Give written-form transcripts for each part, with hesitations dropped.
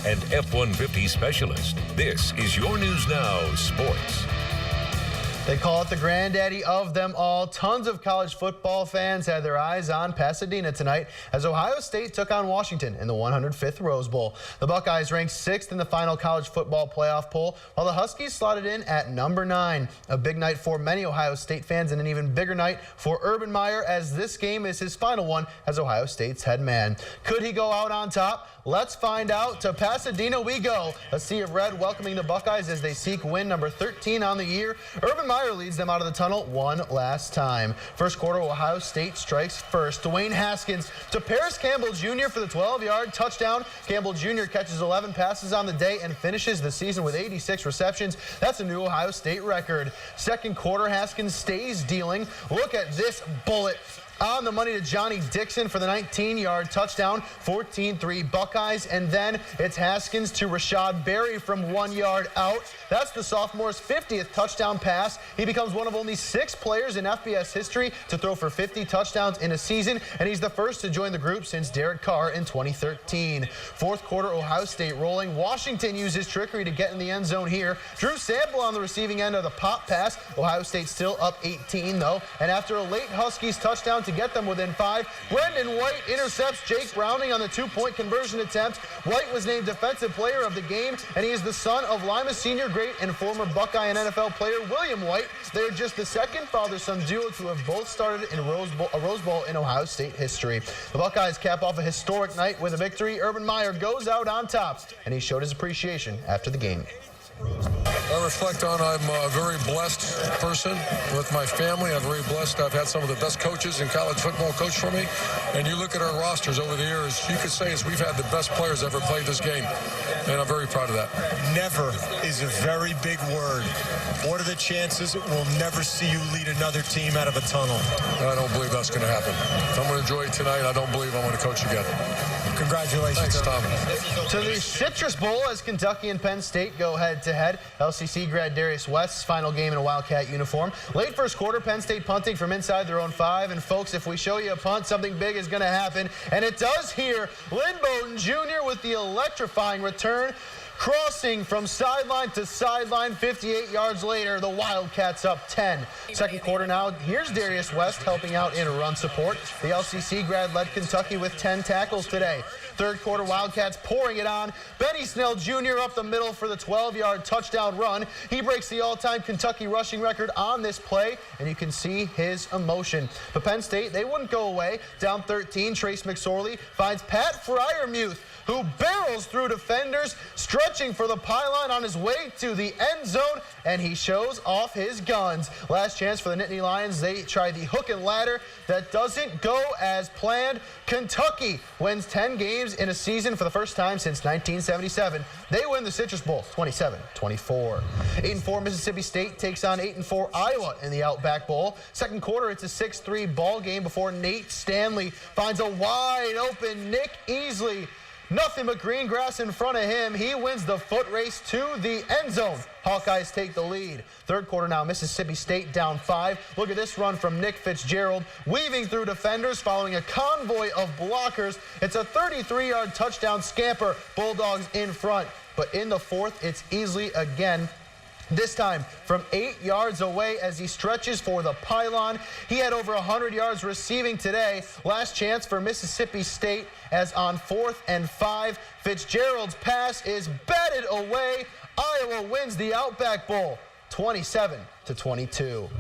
and F-150 specialist. This is your News Now Sports. They call it the granddaddy of them all. Tons of college football fans had their eyes on Pasadena tonight as Ohio State took on Washington in the 105th Rose Bowl. The Buckeyes ranked 6th in the final college football playoff poll, while the Huskies slotted in at number 9. A big night for many Ohio State fans and an even bigger night for Urban Meyer, as this game is his final one as Ohio State's head man. Could he go out on top? Let's find out. To Pasadena we go. A sea of red welcoming the Buckeyes as they seek win number 13 on the year. Urban Meyer leads them out of the tunnel one last time. First quarter, Ohio State strikes first. Dwayne Haskins to Paris Campbell Jr. for the 12-yard touchdown. Campbell Jr. catches 11 passes on the day and finishes the season with 86 receptions. That's a new Ohio State record. Second quarter, Haskins stays dealing. Look at this bullet on the money to Johnny Dixon for the 19-yard touchdown. 14-3 Buckeyes. And then it's Haskins to Rashad Berry from 1 yard out. That's the sophomore's 50th touchdown pass. He becomes one of only 6 players in FBS history to throw for 50 touchdowns in a season, and he's the first to join the group since Derek Carr in 2013. Fourth quarter, Ohio State rolling. Washington uses trickery to get in the end zone here. Drew Sample on the receiving end of the pop pass. Ohio State still up 18, though. And after a late Huskies touchdown to get them within 5, Brendan White intercepts Jake Browning on the 2-point conversion attempt. White was named Defensive Player of the Game, and he is the son of Lima Senior great and former Buckeye and NFL player William White. They are just the second father-son duo to have both started in a Rose Bowl in Ohio State history. The Buckeyes cap off a historic night with a victory. Urban Meyer goes out on top, and he showed his appreciation after the game. I reflect on I'm a very blessed person with my family. I'm very blessed. I've had some of the best coaches in college football coach for me. And you look at our rosters over the years, you could say we've had the best players ever played this game. And I'm very proud of that. Never is a very big word. What are the chances we'll never see you lead another team out of a tunnel? I don't believe that's going to happen. If I'm going to enjoy it tonight, I don't believe I'm going to coach again. Congratulations. Thanks, Tom. To the Citrus Bowl as Kentucky and Penn State go head-to-head. LCC grad Darius West's final game in a Wildcat uniform. Late first quarter, Penn State punting from inside their own 5. And folks, if we show you a punt, something big is going to happen. And it does here. Lynn Bowden Jr. with the electrifying return. Crossing from sideline to sideline, 58 yards later, the Wildcats up 10. Second quarter now, here's Darius West helping out in run support. The LCC grad led Kentucky with 10 tackles today. Third quarter, Wildcats pouring it on. Benny Snell Jr. up the middle for the 12-yard touchdown run. He breaks the all-time Kentucky rushing record on this play, and you can see his emotion. But Penn State, they wouldn't go away. Down 13, Trace McSorley finds Pat Freiermuth, who barrels through defenders, stretching for the pylon on his way to the end zone, and he shows off his guns. Last chance for the Nittany Lions. They try the hook and ladder. That doesn't go as planned. Kentucky wins 10 games in a season for the first time since 1977. They win the Citrus Bowl 27-24. 8-4 Mississippi State takes on 8-4 Iowa in the Outback Bowl. Second quarter, it's a 6-3 ball game before Nate Stanley finds a wide open Nick Easley. Nothing but green grass in front of him. He wins the foot race to the end zone. Hawkeyes take the lead. Third quarter now, Mississippi State down 5. Look at this run from Nick Fitzgerald, weaving through defenders following a convoy of blockers. It's a 33-yard touchdown scamper. Bulldogs in front. But in the fourth, it's Easley again. This time from 8 yards away as he stretches for the pylon. He had over 100 yards receiving today. Last chance for Mississippi State as on 4th and 5. Fitzgerald's pass is batted away. Iowa wins the Outback Bowl 27-22.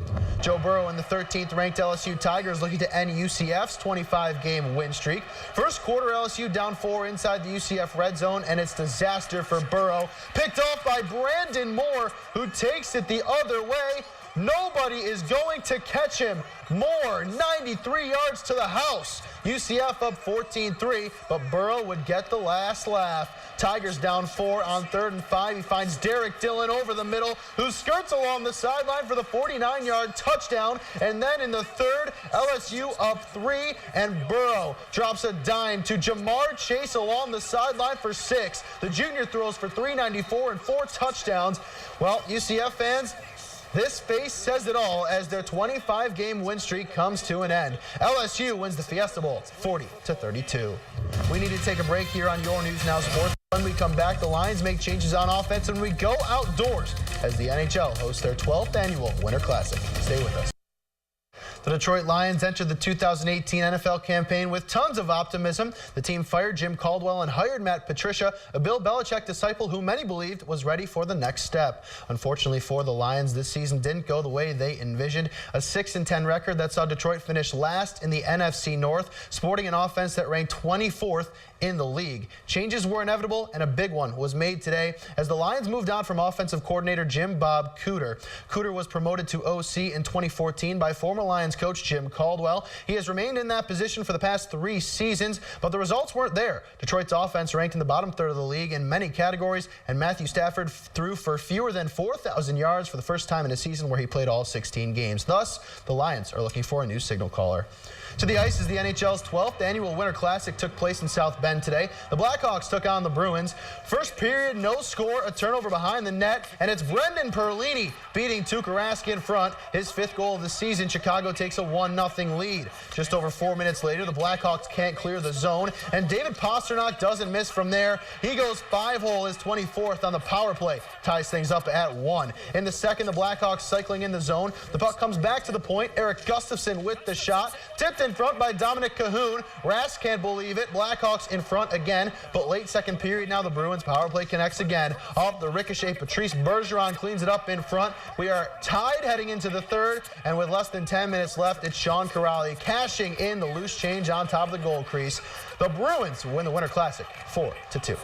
Joe Burrow and the 13th ranked LSU Tigers looking to end UCF's 25-game win streak. First quarter, LSU down 4 inside the UCF red zone, and it's disaster for Burrow. Picked off by Brandon Moore, who takes it the other way. Nobody is going to catch him. Moore, 93 yards to the house. UCF up 14-3, but Burrow would get the last laugh. Tigers down 4 on 3rd and 5. He finds Derek Dillon over the middle, who skirts along the sideline for the 49-yard touchdown. And then in the third, LSU up 3, and Burrow drops a dime to Jamar Chase along the sideline for 6. The junior throws for 394 and 4 touchdowns. Well, UCF fans, this face says it all as their 25-game win streak comes to an end. LSU wins the Fiesta Bowl 40-32. We need to take a break here on Your News Now Sports. When we come back, the Lions make changes on offense and we go outdoors as the NHL hosts their 12th annual Winter Classic. Stay with us. The Detroit Lions entered the 2018 NFL campaign with tons of optimism. The team fired Jim Caldwell and hired Matt Patricia, a Bill Belichick disciple who many believed was ready for the next step. Unfortunately for the Lions, this season didn't go the way they envisioned. A 6-10 record that saw Detroit finish last in the NFC North, sporting an offense that ranked 24th in the league. Changes were inevitable, and a big one was made today as the Lions moved on from offensive coordinator Jim Bob Cooter. Cooter was promoted to OC in 2014 by former Lions coach Jim Caldwell. He has remained in that position for the past 3 seasons, but the results weren't there. Detroit's offense ranked in the bottom third of the league in many categories, and Matthew Stafford threw for fewer than 4,000 yards for the first time in a season where he played all 16 games. Thus, the Lions are looking for a new signal caller. To the ice as the NHL's 12th annual Winter Classic took place in South Bend today. The Blackhawks took on the Bruins. First period, no score, a turnover behind the net, and it's Brendan Perlini beating Tuukka Rask in front. His 5th goal of the season. Chicago takes a 1-0 lead. Just over 4 minutes later, the Blackhawks can't clear the zone, and David Pastrnak doesn't miss from there. He goes 5-hole, his 24th on the power play, ties things up at 1. In the second, the Blackhawks cycling in the zone. The puck comes back to the point. Eric Gustafsson with the shot. Tipped in front by Dominic Cahoon. Rask can't believe it. Blackhawks in front again, but late second period now the Bruins power play connects again. Off the ricochet, Patrice Bergeron cleans it up in front. We are tied heading into the third, and with less than 10 minutes left, it's Sean Kuraly cashing in the loose change on top of the goal crease. The Bruins win the Winter Classic 4-2.